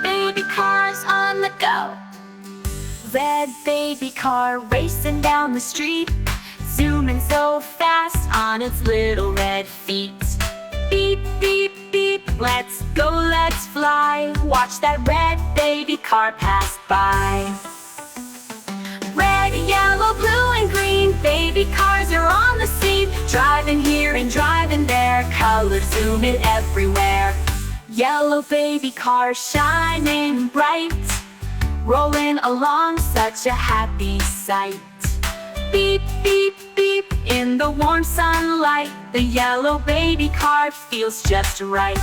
Baby cars on the go. Red baby car racing down the street, zooming so fast on its little red feet. Beep, beep, beep, let's go, let's fly. Watch that red baby car pass by. Red, yellow, blue, and green, baby cars are on the scene, driving here and driving there, colors zooming everywhere. Yellow baby car shining bright, rolling along, such a happy sight. Beep, beep, beep, in the warm sunlight, the yellow baby car feels just right.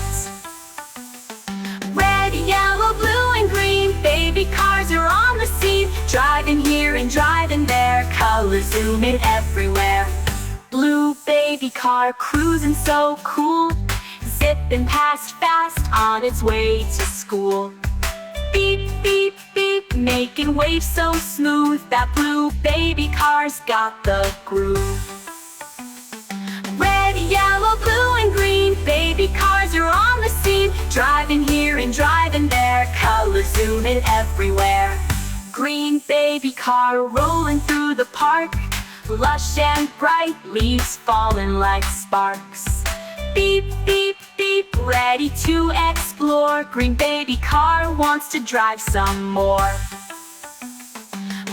Red, yellow, blue, and green, baby cars are on the scene, driving here and driving there, colors zooming everywhere. Blue baby car cruising so cool, zipping past fast on its way to school. Beep, beep, beep, making waves so smooth, that blue baby car's got the groove. Red, yellow, blue, and green, baby cars are on the scene, driving here and driving there, colors zooming everywhere. Green baby car rolling through the park, lush and bright, leaves falling like sparks. Beep, beep, beep, ready to explore, green baby car wants to drive some more.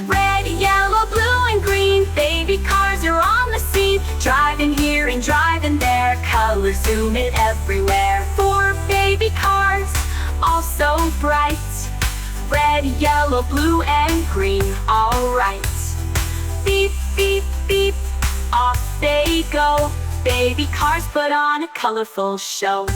Red, yellow, blue, and green, baby cars are on the scene, driving here and driving there, colors zooming everywhere. 4 baby cars, all so bright, red, yellow, blue, and green, alright. Beep, beep, beep, off they go, baby cars put on a colorful show.